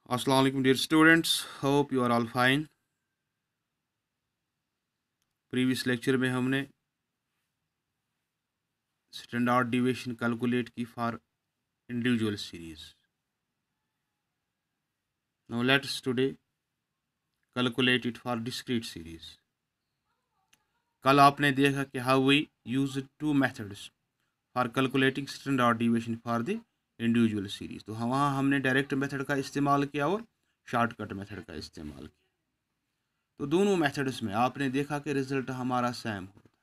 Assalamu alaikum dear students, hope you are all fine. Previous lecture में हमने standard deviation calculate की for individual series. Now let's today calculate it for discrete series. कल आपने देखा कि how we use two methods for calculating standard deviation for the individual series. तो वहाँ हमने डायरेक्ट मेथड का इस्तेमाल किया और शॉर्टकट मेथड का इस्तेमाल किया. तो दोनों मेथड्स में आपने देखा कि रिजल्ट हमारा सेम होता है.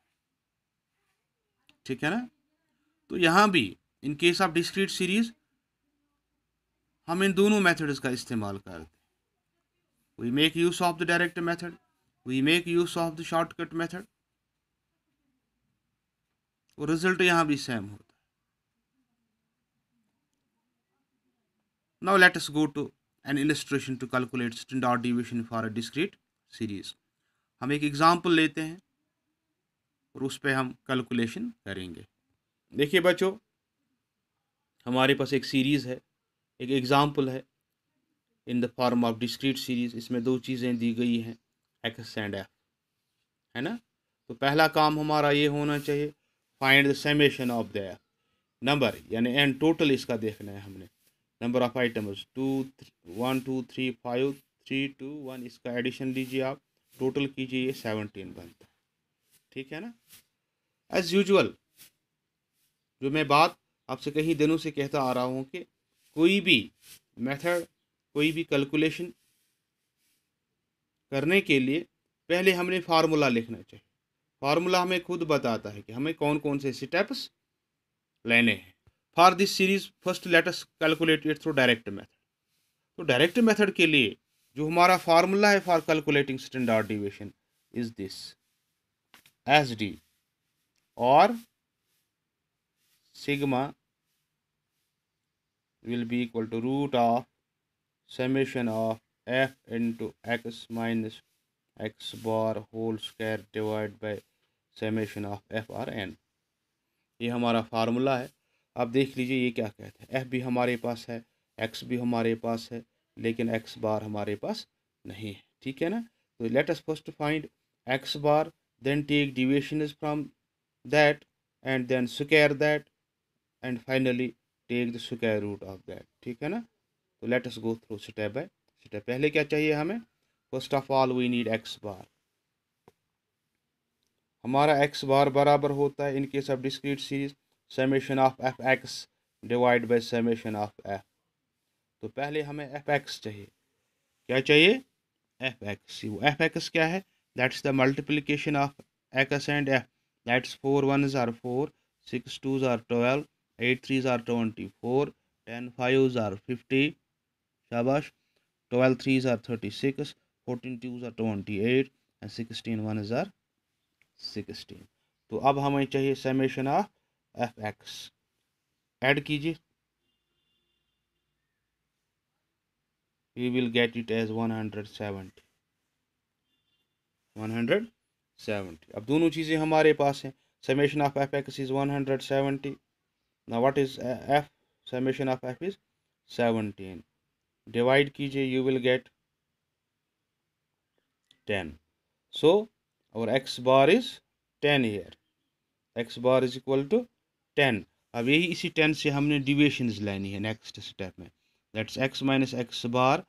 ठीक है ना. तो यहाँ भी in case of discrete series हम इन दोनों मेथड्स का इस्तेमाल करते हैं. We make use of the direct method, we make use of the shortcut method, और रिजल्ट यहाँ भी सेम होता है. Now let us go to an illustration to calculate standard deviation for a discrete series. हम एक example लेते हैं और उस पर हम कैलकुलेशन करेंगे. देखिए बच्चों, हमारे पास एक सीरीज़ है, एक एग्जांपल है इन the form of discrete series. इसमें दो चीज़ें दी गई हैं, एक्स एंड एफ, है ना. तो पहला काम हमारा ये होना चाहिए, find the summation of the number, यानी एन टोटल इसका देखना है हमने. नंबर ऑफ आइटम्स 2 1 2 3 5 3 2 1, इसका एडिशन लीजिए आप, टोटल कीजिए, ये 17 बनता है. ठीक है ना. एज यूजुअल जो मैं बात आपसे कई दिनों से कहता आ रहा हूँ कि कोई भी मेथड, कोई भी कैलकुलेशन करने के लिए पहले हमने फार्मूला लिखना चाहिए. फार्मूला हमें खुद बताता है कि हमें कौन कौन से स्टेप्स लेने हैं. For this series first let us calculate it through direct method. तो डायरेक्ट मेथड के लिए जो हमारा फार्मूला है for calculating standard deviation is this, S D और sigma will be equal to root of summation of f into x minus x bar whole square divided by summation of f और n. ये हमारा formula है. आप देख लीजिए ये क्या कहता है. f भी हमारे पास है, x भी हमारे पास है, लेकिन x बार हमारे पास नहीं है. ठीक है ना. तो let us first find x bar, then take deviations from that and then square that and finally take the square root of that. ठीक है ना. तो let us go through step by step. पहले क्या चाहिए हमें, first of all we need x bar. हमारा x bar बराबर होता है in case of discrete series summation of f x divide by summation of f. तो पहले हमें एफ एक्स चाहिए. क्या चाहिए, एफ एक्स. एफ एक्स क्या है, that's the multiplication of x and F. That's 4 1s are 4, 6 2s are 12, 8 3s are 24, 10 5s are 50. शाबाश. 12 3s are 36, 14 2s are 28 and 16 1s are 16. तो अब हमें चाहिए summation of f x. Add कीजिए, we will get it as 170. 170. अब दोनों चीज़ें हमारे पास हैं. Summation of f x is 170. Now what is f, summation of f is 17. Divide कीजिए, you will get 10. So our x bar is 10 here. x bar is equal to 10. अब यही इसी 10 से हमने डिविएशंस लेनी है नेक्स्ट स्टेप में. That's x minus x बार,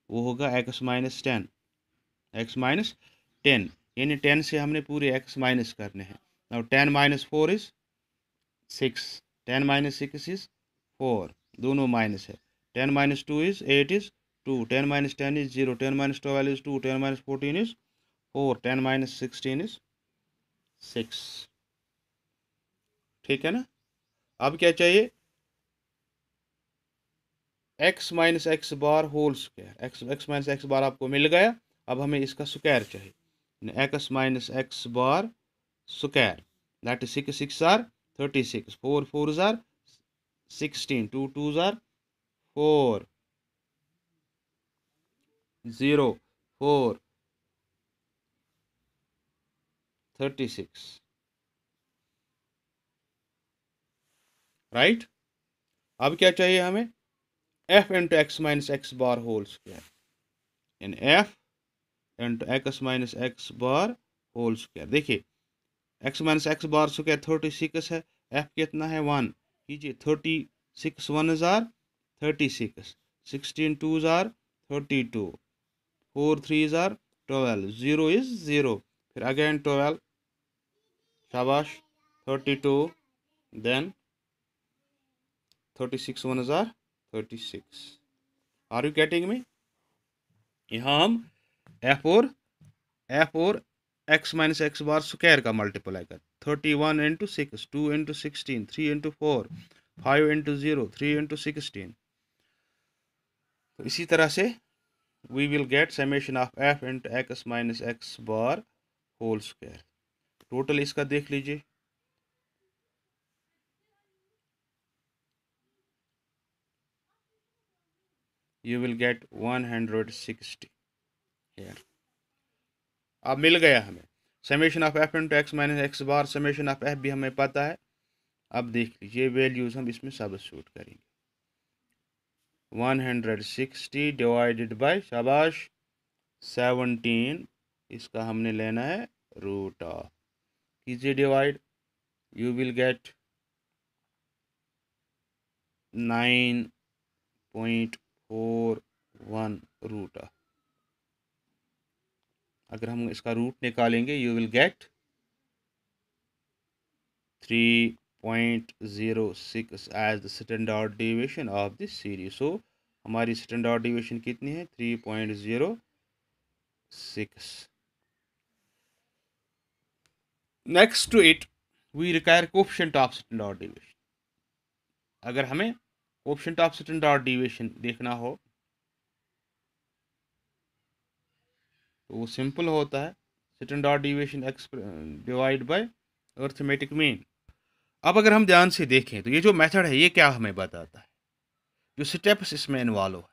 वो होगा x माइनस 10. x माइनस 10 यानी 10 से हमने पूरे x माइनस करने हैं. Now 10 minus 4 is 6, 10 minus 6 is 4, दोनों माइनस है. 10 minus 2 is 8 is 2, 10 minus 10 is 0, 10 minus 12 is 2, 10 minus 14 is 4, 10 minus 16 is 6. ठीक है ना. अब क्या चाहिए, x minus x bar whole square. X minus x bar आपको मिल गया. अब हमें इसका स्क्वायर चाहिए. x minus x bar square, that is 6 6 are 36, 4 4 are 16, 2 2 are 4, 0 4 36. Right. अब क्या चाहिए हमें, f into x minus x bar whole square, यानी f into x minus x bar whole square. देखिए x minus x bar square 36 है, f कितना है 1 कीजिए, 36 1 जार 36, 16 2 जार 32, 4 3 जार 12, 0 इज 0, फिर अगेन 12, शाबाश 32, देन 36 1 जार 36। Are you getting me? यहाँ हम एफ और x minus x bar square का मल्टीप्लाई कर, 31 into 6, 2 into 16, 3 into 4, 5 into 0, 3 into 16। तो इसी तरह से we will get summation of f into x minus x bar whole square. Total इसका देख लीजिए, यू विल गेट 160 हेयर। अब मिल गया हमें summation of f into x minus x bar, summation of F भी हमें पता है। अब देख लीजिए वैल्यूज हम इसमें सब्स्टिट्यूट करेंगे, 160 डिवाइडेड बाय शाबाश 17, इसका हमने लेना है रूट ऑफ, कीजिए divide, you will get 9.41 root of. अगर हम इसका रूट निकालेंगे you will get 3.06 as the standard deviation of this series. So हमारी स्टैंडर्ड डेविएशन कितनी है? 3.06। Next to it we require coefficient of standard deviation. अगर हमें कोएफिशिएंट ऑफ स्टैंडर्ड डेविएशन देखना हो तो वो सिंपल होता है, standard deviation x divide bye arithmetic mean. अब अगर हम ध्यान से देखें तो ये जो मेथड है ये क्या हमें बताता है, जो स्टेप्स इसमें इन्वॉल्व है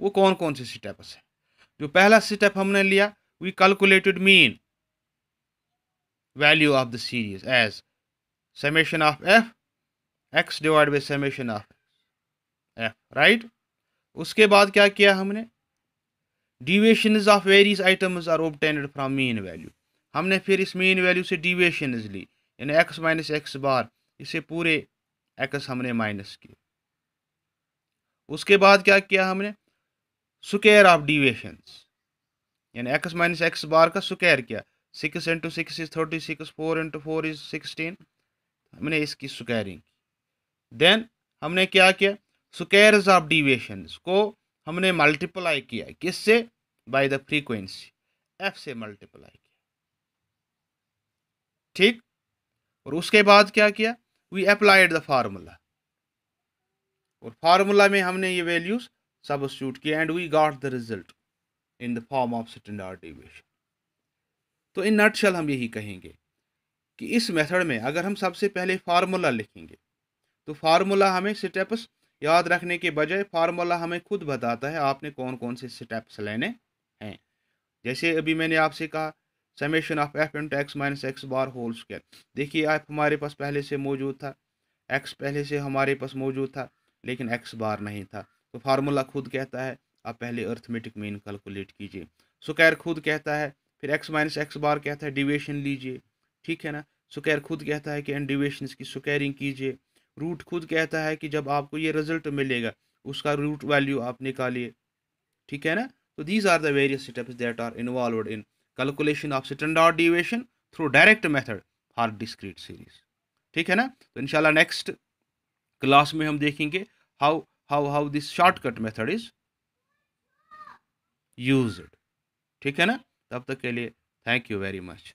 वो कौन कौन से स्टेप्स हैं। जो पहला स्टेप हमने लिया, we calculated mean value of the series as summation of f x divide by summation of f, right. उसके बाद क्या किया हमने, deviations of various items are obtained from mean value. हमने फिर इस मीन वैल्यू से डिविएशंस ली, यानी एक्स माइनस एक्स बार, इसे पूरे एक्स हमने माइनस किए। उसके बाद क्या किया हमने, स्क्वायर ऑफ डिविएशंस, यानी एक्स माइनस एक्स बार का स्क्वायर किया, 6 इंटू 6 इज 36, 4 इंटू 4 इज 16, हमने इसकी स्क्वायरिंग। देन हमने क्या किया, स्क्वायर्स ऑफ डिविएशंस को हमने मल्टीप्लाई किया, किससे? बाय द फ्रीक्वेंसी, एफ से मल्टीप्लाई किया, ठीक। और उसके बाद क्या किया, वी अप्लाइड द फार्मूला, और फार्मूला में हमने ये वैल्यूज सब्स्टिट्यूट किया and we got the result in the form of standard deviation. तो इन नटशल हम यही कहेंगे कि इस मेथड में अगर हम सबसे पहले फार्मूला लिखेंगे तो फार्मूला हमें स्टेप्स याद रखने के बजाय फार्मूला हमें खुद बताता है आपने कौन कौन से स्टेप्स लेने हैं। जैसे अभी मैंने आपसे कहा summation of f into x minus x bar whole square, देखिए एफ हमारे पास पहले से मौजूद था, एक्स पहले से हमारे पास मौजूद था, लेकिन एक्स बार नहीं था। तो फार्मूला खुद कहता है आप पहले अर्थमेटिक मीन कैलकुलेट कीजिए, स्क्वायर खुद कहता है, फिर एक्स माइनस एक्स बार कहता है डिविएशन लीजिए, ठीक है ना। स्क्वायर खुद कहता है कि एंड डिविएशन की स्क्वायरिंग कीजिए, रूट खुद कहता है कि जब आपको ये रिजल्ट मिलेगा उसका रूट वैल्यू आप निकालिए, ठीक है ना। तो these are the various steps that are involved in calculation of standard deviation through direct method for discrete series, ठीक है ना। तो इंशाल्लाह नेक्स्ट क्लास में हम देखेंगे how this shortcut method is used, ठीक है ना। तब तक के लिए थैंक यू वेरी मच।